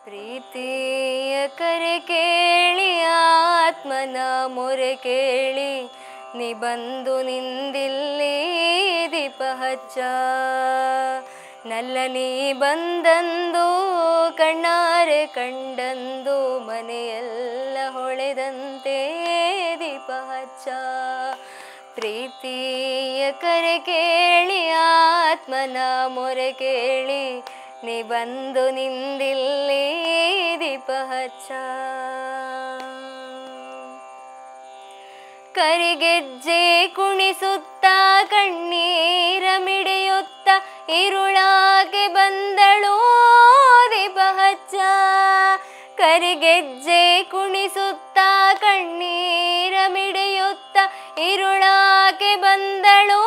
ಪ್ರೀತಿಯ ಕರೆ ಕೇಳಿ ಆತ್ಮನ ಮೊರೆ ಕೇಳಿ ನೀ ಬಂದು ನಿಂದಿಲ್ಲಿ ದೀಪ ಹಚ್ಚ. ನಲ್ಲ ನೀ ಬಂದಂದು ಕಣ್ಣಾರೆ ಕಂಡಂದು ಮನೆಯೆಲ್ಲ ಹೊಳೆದಂತೆ ದೀಪ ಹಚ್ಚ. ಪ್ರೀತಿಯ ಕರೆ ಕೇಳಿ ಆತ್ಮನ ಮೊರೆ ಕೇಳಿ ನೀ ಬಂದು ನಿಂದಿಲ್ಲಿ ದೀಪ ಹಚ್ಚ. ಕರಿಗೆಜ್ಜೆ ಕುಣಿಸುತ್ತ ಕಣ್ಣೀರ ಮಿಡಿಯುತ್ತ ಇರುಳಾಗೆ ಬಂದಳು ದೀಪ ಹಚ್ಚ. ಕರಿಗೆಜ್ಜೆ ಕುಣಿಸುತ್ತ ಕಣ್ಣೀರ ಮಿಡಿಯುತ್ತ ಇರುಳಾಗೆ ಬಂದಳು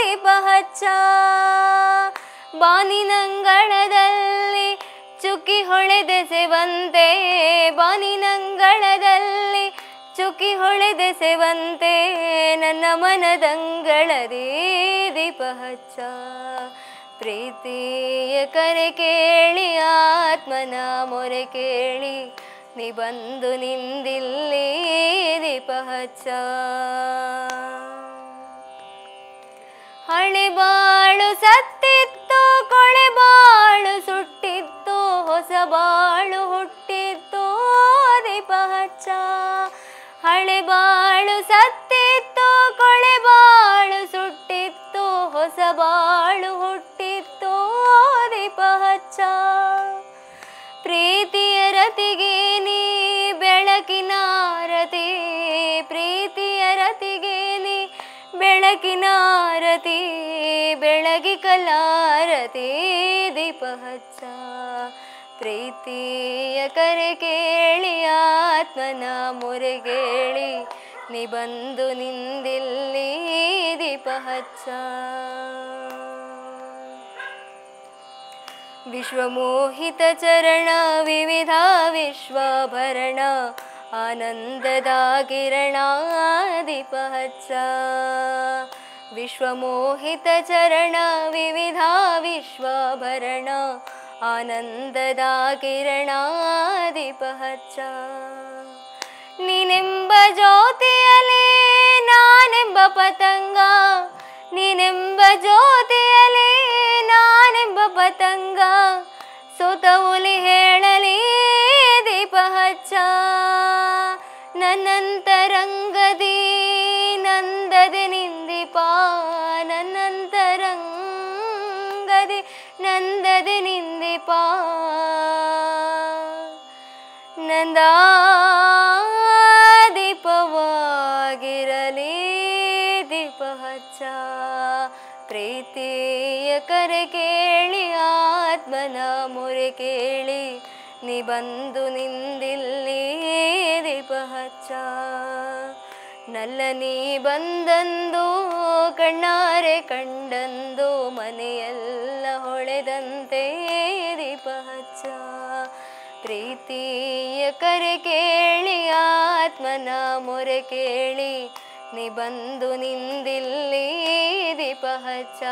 ದೀಪ ಹಚ್ಚ. ಬಾನಿನಂಗಳದಲ್ಲಿ ಚುಕ್ಕಿ ಹೊಳೆದೆಸೆವಂತೆ, ಬಾನಿನಂಗಳದಲ್ಲಿ ಚುಕ್ಕಿ ಹೊಳೆದೆಸೆವಂತೆ ನನ್ನ ಮನದಂಗಳದಿ ದೀಪ ಹಚ್ಚ. ಪ್ರೀತಿಯ ಕರೆ ಕೇಳಿ ಆತ್ಮನ ಮೊರೆ ಕೇಳಿ ನೀ ಬಂದು ನಿಂದಿಲ್ಲಿ ದೀಪ ಹಚ್ಚ. ಹಳೆ ಬಾಳು ಸತ್ತಿತ್ತು, ಕೊಳೆ ಬಾಳು ಸುಟ್ಟಿತ್ತು, ಹೊಸ ಬಾಳು ಹುಟ್ಟಿತ್ತು ದೀಪ ಹಚ್ಚ. ಹಳೆ ಬಾಳು ಸತ್ತಿತ್ತು, ಕೊಳೆ ಬಾಳು ಸುಟ್ಟಿತ್ತು, ಹೊಸ ಬಾಳು ಹುಟ್ಟಿತ್ತು ದೀಪ ಹಚ್ಚ. ಪ್ರೀತಿಯ ರತಿಗೆ ನೀ ಬೆಳಕಿನ ಆರತಿ, ಪ್ರೀತಿಯ ರತಿಗೆ ನೀ ಬೆಳಕಿನ ಆರತಿ, ಬೆಳಗಿ ಕಲಾರತಿ ದೀಪ ಹಚ್ಚ. ಪ್ರೀತಿಯ ಕರೆ ಕೇಳಿ ಆತ್ಮನ ಮೊರೆ ಕೇಳಿ ನೀ ಬಂದು ನಿಂದಿಲ್ಲಿ ದೀಪ ಹಚ್ಚ. ವಿಶ್ವಮೋಹಿತ ಚರಣ ವಿವಿಧ ವಿಶ್ವಾಭರಣ ಆನಂದದ ಕಿರಣ ದೀಪ ಹಚ್ಚ. ವಿಶ್ವಮೋಹಿತ ಚರಣ ವಿವಿಧ ವಿಶ್ವಾಭರಣ ಆನಂದದ ಕಿರಣ ದೀಪ ಹಚ್ಚ. ನೀನೆಂಬ ಜ್ಯೋತಿಯಲೇ ನಾನೆಂಬ ಪತಂಗ, ನೀನೆಂಬ ಜ್ಯೋತಿಯಲೇ ನಾನೆಂಬ ಪತಂಗ, ಸುತವುಲಿ ಹೇಳಲಿ ದೀಪ ಹಚ್ಚ. ನನ್ನಂತರಂಗದಿ ನಂದದೆ ನಿಂದಿಪ, ನನ್ನಂತರಂಗದಿ ನಂದದೆ ನಿಂದಿಪ, ನಂದಾ ದೀಪವಾಗಿರಲಿ ದೀಪ ಹಚ್ಚ. ಪ್ರೀತಿಯ ಕರೆ ಕೇಳಿ ಆತ್ಮನ ಮೊರೆ ಕೇಳಿ ನೀ ಬಂದು ನಿಂದಿಲ್ಲಿ ದೀಪ ಹಚ್ಚ. ನಲ್ಲ ನೀ ಬಂದಂದು ಕಣ್ಣಾರೆ ಕಂಡಂದು ಮನೆಯೆಲ್ಲ ಹೊಳೆದಂತೆ ದೀಪ ಹಚ್ಚ. ಪ್ರೀತಿಯ ಕರೆ ಕೇಳಿ ಆತ್ಮನ ಮೊರೆ ಕೇಳಿ ನೀ ಬಂದು ನಿಂದಿಲ್ಲಿ ದೀಪ ಹಚ್ಚ.